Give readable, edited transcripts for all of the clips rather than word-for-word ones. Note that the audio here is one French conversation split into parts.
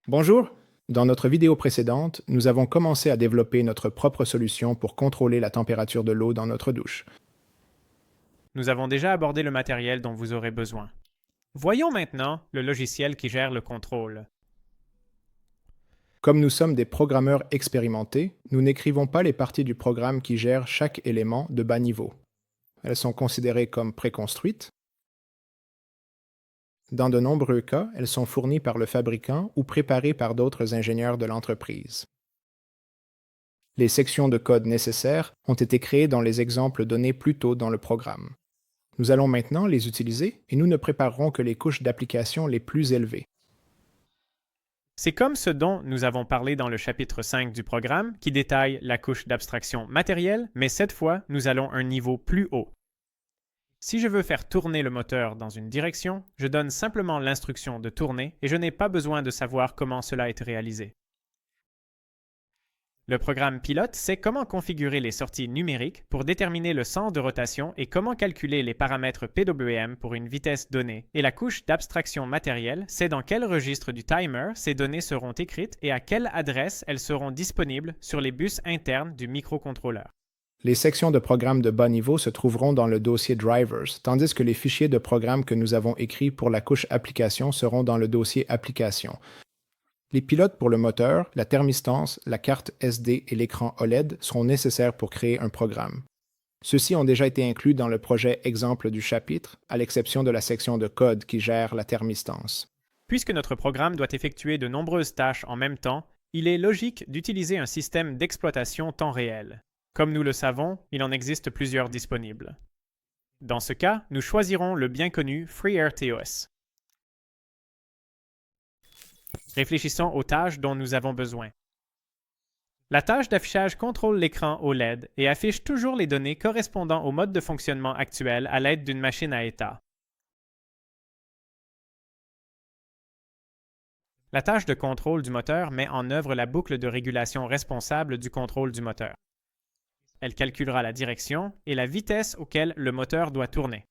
Bonjour! Dans notre vidéo précédente, nous avons commencé à développer notre propre solution pour contrôler la température de l'eau dans notre douche. Nous avons déjà abordé le matériel dont vous aurez besoin. Voyons maintenant le logiciel qui gère le contrôle. Comme nous sommes des programmeurs expérimentés, nous n'écrivons pas les parties du programme qui gèrent chaque élément de bas niveau. Elles sont considérées comme préconstruites. Dans de nombreux cas, elles sont fournies par le fabricant ou préparées par d'autres ingénieurs de l'entreprise. Les sections de code nécessaires ont été créées dans les exemples donnés plus tôt dans le programme. Nous allons maintenant les utiliser et nous ne préparerons que les couches d'application les plus élevées. C'est comme ce dont nous avons parlé dans le chapitre 5 du programme qui détaille la couche d'abstraction matérielle, mais cette fois, nous allons un niveau plus haut. Si je veux faire tourner le moteur dans une direction, je donne simplement l'instruction de tourner et je n'ai pas besoin de savoir comment cela est réalisé. Le programme pilote sait comment configurer les sorties numériques pour déterminer le sens de rotation et comment calculer les paramètres PWM pour une vitesse donnée. Et la couche d'abstraction matérielle sait dans quel registre du timer ces données seront écrites et à quelle adresse elles seront disponibles sur les bus internes du microcontrôleur. Les sections de programme de bas niveau se trouveront dans le dossier Drivers, tandis que les fichiers de programme que nous avons écrits pour la couche Application seront dans le dossier Application. Les pilotes pour le moteur, la thermistance, la carte SD et l'écran OLED seront nécessaires pour créer un programme. Ceux-ci ont déjà été inclus dans le projet exemple du chapitre, à l'exception de la section de code qui gère la thermistance. Puisque notre programme doit effectuer de nombreuses tâches en même temps, il est logique d'utiliser un système d'exploitation temps réel. Comme nous le savons, il en existe plusieurs disponibles. Dans ce cas, nous choisirons le bien connu FreeRTOS. Réfléchissons aux tâches dont nous avons besoin. La tâche d'affichage contrôle l'écran OLED et affiche toujours les données correspondant au mode de fonctionnement actuel à l'aide d'une machine à état. La tâche de contrôle du moteur met en œuvre la boucle de régulation responsable du contrôle du moteur. Elle calculera la direction et la vitesse auquel le moteur doit tourner.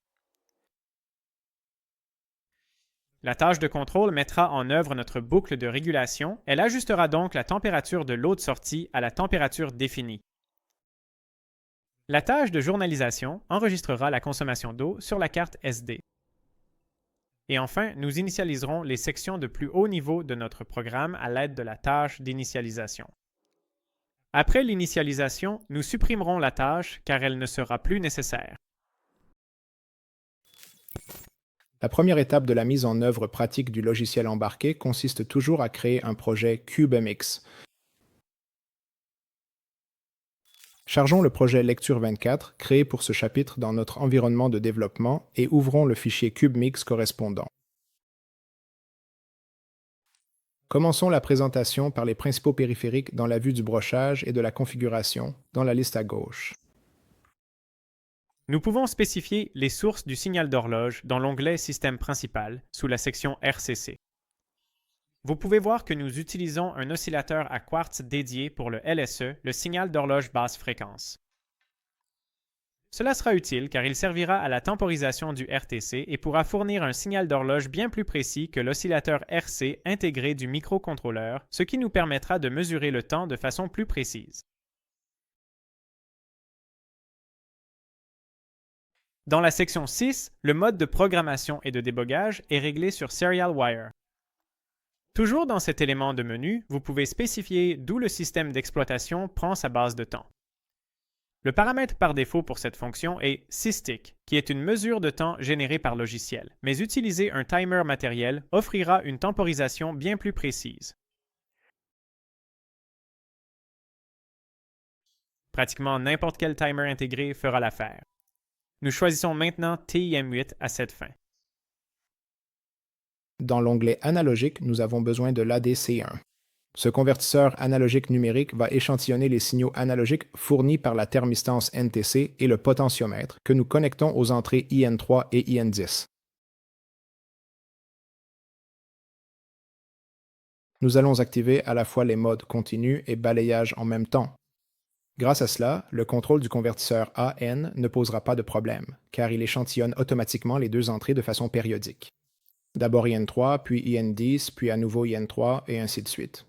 La tâche de contrôle mettra en œuvre notre boucle de régulation. Elle ajustera donc la température de l'eau de sortie à la température définie. La tâche de journalisation enregistrera la consommation d'eau sur la carte SD. Et enfin, nous initialiserons les sections de plus haut niveau de notre programme à l'aide de la tâche d'initialisation. Après l'initialisation, nous supprimerons la tâche car elle ne sera plus nécessaire. La première étape de la mise en œuvre pratique du logiciel embarqué consiste toujours à créer un projet CubeMX. Chargeons le projet Lecture 24 créé pour ce chapitre dans notre environnement de développement et ouvrons le fichier CubeMix correspondant. Commençons la présentation par les principaux périphériques dans la vue du brochage et de la configuration, dans la liste à gauche. Nous pouvons spécifier les sources du signal d'horloge dans l'onglet Système principal sous la section RCC. Vous pouvez voir que nous utilisons un oscillateur à quartz dédié pour le LSE, le signal d'horloge basse fréquence. Cela sera utile car il servira à la temporisation du RTC et pourra fournir un signal d'horloge bien plus précis que l'oscillateur RC intégré du microcontrôleur, ce qui nous permettra de mesurer le temps de façon plus précise. Dans la section 6, le mode de programmation et de débogage est réglé sur Serial Wire. Toujours dans cet élément de menu, vous pouvez spécifier d'où le système d'exploitation prend sa base de temps. Le paramètre par défaut pour cette fonction est SysTick, qui est une mesure de temps générée par logiciel, mais utiliser un timer matériel offrira une temporisation bien plus précise. Pratiquement n'importe quel timer intégré fera l'affaire. Nous choisissons maintenant TIM8 à cette fin. Dans l'onglet Analogique, nous avons besoin de l'ADC1. Ce convertisseur analogique numérique va échantillonner les signaux analogiques fournis par la thermistance NTC et le potentiomètre que nous connectons aux entrées IN3 et IN10. Nous allons activer à la fois les modes continu et balayage en même temps. Grâce à cela, le contrôle du convertisseur AN ne posera pas de problème, car il échantillonne automatiquement les deux entrées de façon périodique. D'abord IN3, puis IN10, puis à nouveau IN3, et ainsi de suite.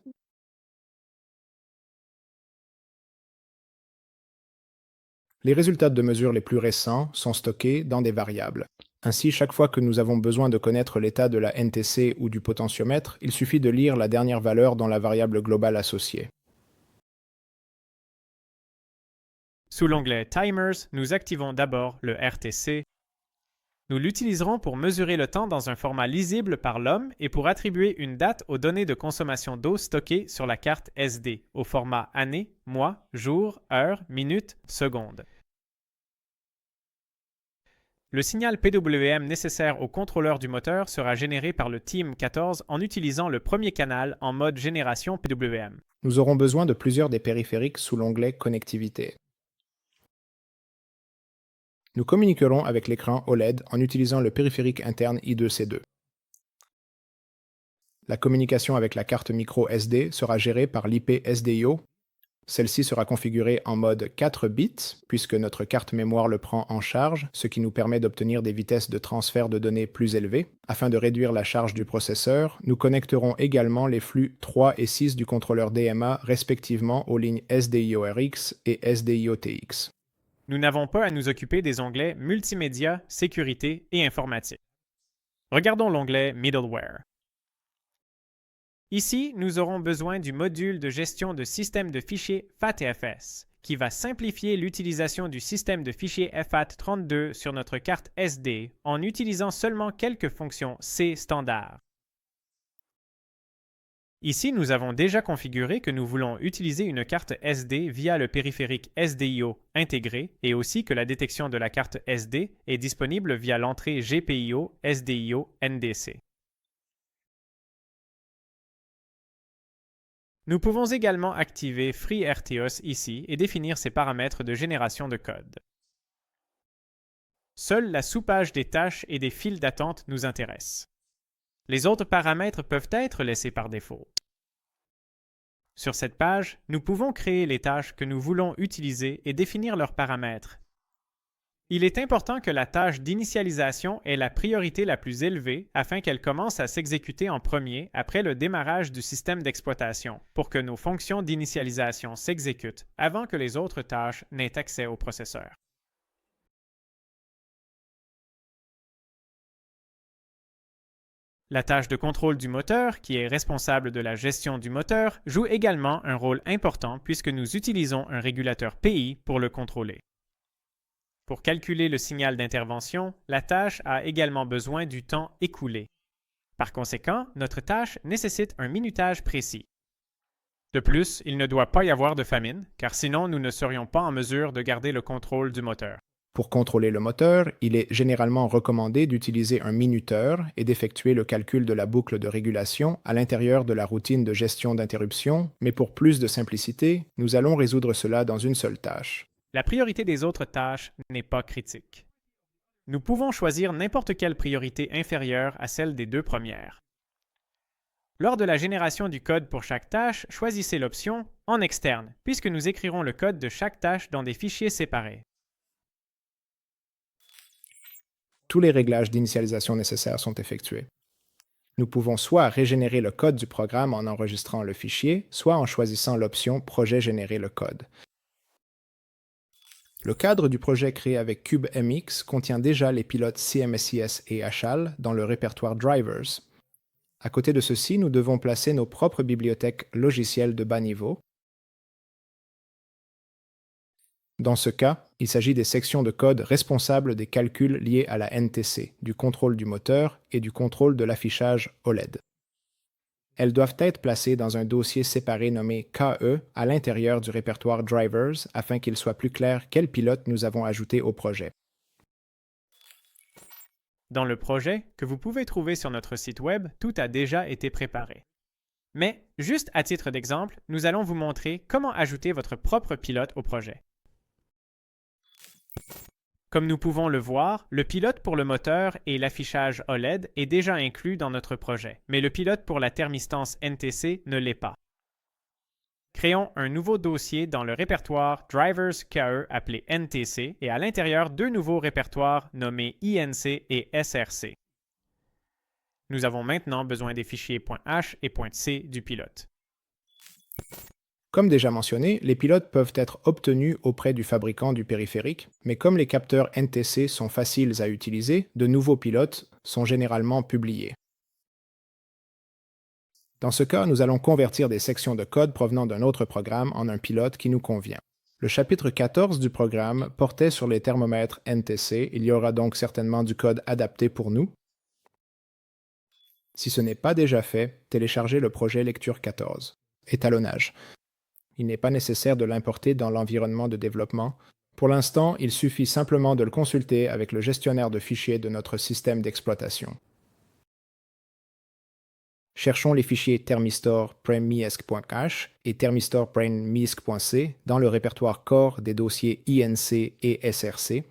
Les résultats de mesure les plus récents sont stockés dans des variables. Ainsi, chaque fois que nous avons besoin de connaître l'état de la NTC ou du potentiomètre, il suffit de lire la dernière valeur dans la variable globale associée. Sous l'onglet Timers, nous activons d'abord le RTC. Nous l'utiliserons pour mesurer le temps dans un format lisible par l'homme et pour attribuer une date aux données de consommation d'eau stockées sur la carte SD, au format année, mois, jour, heure, minute, seconde. Le signal PWM nécessaire au contrôleur du moteur sera généré par le Team 14 en utilisant le premier canal en mode génération PWM. Nous aurons besoin de plusieurs des périphériques sous l'onglet Connectivité. Nous communiquerons avec l'écran OLED en utilisant le périphérique interne I2C2. La communication avec la carte micro SD sera gérée par l'IP SDIO. Celle-ci sera configurée en mode 4 bits, puisque notre carte mémoire le prend en charge, ce qui nous permet d'obtenir des vitesses de transfert de données plus élevées. Afin de réduire la charge du processeur, nous connecterons également les flux 3 et 6 du contrôleur DMA respectivement aux lignes SDIO-RX et SDIO-TX. Nous n'avons pas à nous occuper des onglets Multimédia, Sécurité et Informatique. Regardons l'onglet Middleware. Ici, nous aurons besoin du module de gestion de système de fichiers FATFS, qui va simplifier l'utilisation du système de fichiers FAT32 sur notre carte SD en utilisant seulement quelques fonctions C standard. Ici, nous avons déjà configuré que nous voulons utiliser une carte SD via le périphérique SDIO intégré et aussi que la détection de la carte SD est disponible via l'entrée GPIO SDIO NDC. Nous pouvons également activer FreeRTOS ici et définir ses paramètres de génération de code. Seule la sous-page des tâches et des files d'attente nous intéresse. Les autres paramètres peuvent être laissés par défaut. Sur cette page, nous pouvons créer les tâches que nous voulons utiliser et définir leurs paramètres. Il est important que la tâche d'initialisation ait la priorité la plus élevée afin qu'elle commence à s'exécuter en premier après le démarrage du système d'exploitation pour que nos fonctions d'initialisation s'exécutent avant que les autres tâches n'aient accès au processeur. La tâche de contrôle du moteur, qui est responsable de la gestion du moteur, joue également un rôle important puisque nous utilisons un régulateur PI pour le contrôler. Pour calculer le signal d'intervention, la tâche a également besoin du temps écoulé. Par conséquent, notre tâche nécessite un minutage précis. De plus, il ne doit pas y avoir de famine, car sinon nous ne serions pas en mesure de garder le contrôle du moteur. Pour contrôler le moteur, il est généralement recommandé d'utiliser un minuteur et d'effectuer le calcul de la boucle de régulation à l'intérieur de la routine de gestion d'interruption, mais pour plus de simplicité, nous allons résoudre cela dans une seule tâche. La priorité des autres tâches n'est pas critique. Nous pouvons choisir n'importe quelle priorité inférieure à celle des deux premières. Lors de la génération du code pour chaque tâche, choisissez l'option « En externe » puisque nous écrirons le code de chaque tâche dans des fichiers séparés. Tous les réglages d'initialisation nécessaires sont effectués. Nous pouvons soit régénérer le code du programme en enregistrant le fichier, soit en choisissant l'option « Projet générer le code ». Le cadre du projet créé avec CubeMX contient déjà les pilotes CMSIS et HAL dans le répertoire Drivers. À côté de ceci, nous devons placer nos propres bibliothèques logicielles de bas niveau. Dans ce cas, il s'agit des sections de code responsables des calculs liés à la NTC, du contrôle du moteur et du contrôle de l'affichage OLED. Elles doivent être placées dans un dossier séparé nommé KE à l'intérieur du répertoire Drivers afin qu'il soit plus clair quels pilotes nous avons ajoutés au projet. Dans le projet, que vous pouvez trouver sur notre site web, tout a déjà été préparé. Mais, juste à titre d'exemple, nous allons vous montrer comment ajouter votre propre pilote au projet. Comme nous pouvons le voir, le pilote pour le moteur et l'affichage OLED est déjà inclus dans notre projet, mais le pilote pour la thermistance NTC ne l'est pas. Créons un nouveau dossier dans le répertoire Drivers KE appelé NTC et à l'intérieur deux nouveaux répertoires nommés INC et SRC. Nous avons maintenant besoin des fichiers .h et .c du pilote. Comme déjà mentionné, les pilotes peuvent être obtenus auprès du fabricant du périphérique, mais comme les capteurs NTC sont faciles à utiliser, de nouveaux pilotes sont généralement publiés. Dans ce cas, nous allons convertir des sections de code provenant d'un autre programme en un pilote qui nous convient. Le chapitre 14 du programme portait sur les thermomètres NTC, il y aura donc certainement du code adapté pour nous. Si ce n'est pas déjà fait, téléchargez le projet Lecture 14. Étalonnage. Il n'est pas nécessaire de l'importer dans l'environnement de développement. Pour l'instant, il suffit simplement de le consulter avec le gestionnaire de fichiers de notre système d'exploitation. Cherchons les fichiers thermistor.miesc.h et thermistor.miesc.c dans le répertoire core des dossiers INC et SRC.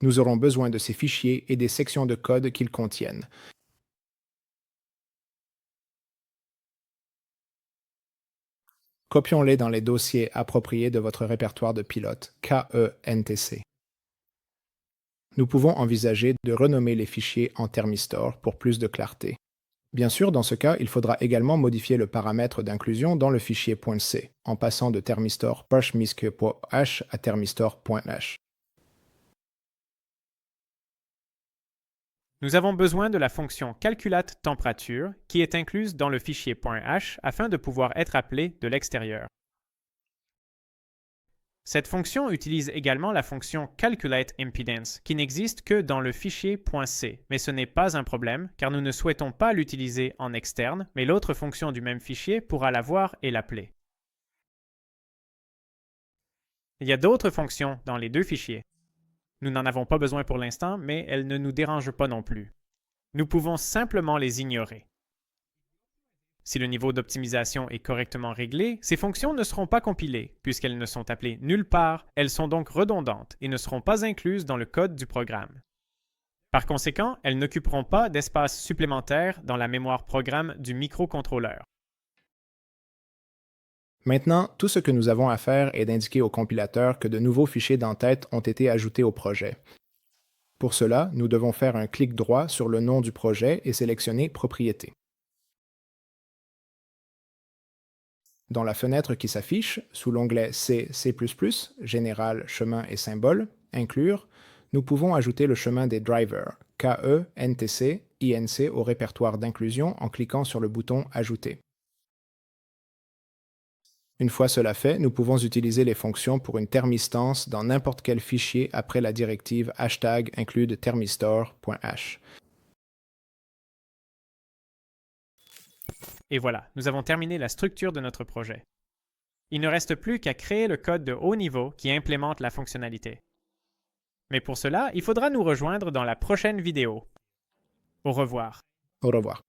Nous aurons besoin de ces fichiers et des sections de code qu'ils contiennent. Copions-les dans les dossiers appropriés de votre répertoire de pilote, KENTC. Nous pouvons envisager de renommer les fichiers en Thermistor pour plus de clarté. Bien sûr, dans ce cas, il faudra également modifier le paramètre d'inclusion dans le fichier .c, en passant de thermistor.h à thermistor.h. Nous avons besoin de la fonction calculate température qui est incluse dans le fichier .h afin de pouvoir être appelée de l'extérieur. Cette fonction utilise également la fonction calculate impedance qui n'existe que dans le fichier .c, mais ce n'est pas un problème car nous ne souhaitons pas l'utiliser en externe, mais l'autre fonction du même fichier pourra la voir et l'appeler. Il y a d'autres fonctions dans les deux fichiers. Nous n'en avons pas besoin pour l'instant, mais elles ne nous dérangent pas non plus. Nous pouvons simplement les ignorer. Si le niveau d'optimisation est correctement réglé, ces fonctions ne seront pas compilées, puisqu'elles ne sont appelées nulle part, elles sont donc redondantes et ne seront pas incluses dans le code du programme. Par conséquent, elles n'occuperont pas d'espace supplémentaire dans la mémoire programme du microcontrôleur. Maintenant, tout ce que nous avons à faire est d'indiquer au compilateur que de nouveaux fichiers d'entête ont été ajoutés au projet. Pour cela, nous devons faire un clic droit sur le nom du projet et sélectionner Propriétés. Dans la fenêtre qui s'affiche, sous l'onglet C, C++, Général, chemin et symbole, Inclure, nous pouvons ajouter le chemin des drivers, KE, NTC, INC au répertoire d'inclusion en cliquant sur le bouton Ajouter. Une fois cela fait, nous pouvons utiliser les fonctions pour une thermistance dans n'importe quel fichier après la directive #include thermistor.h. Et voilà, nous avons terminé la structure de notre projet. Il ne reste plus qu'à créer le code de haut niveau qui implémente la fonctionnalité. Mais pour cela, il faudra nous rejoindre dans la prochaine vidéo. Au revoir. Au revoir.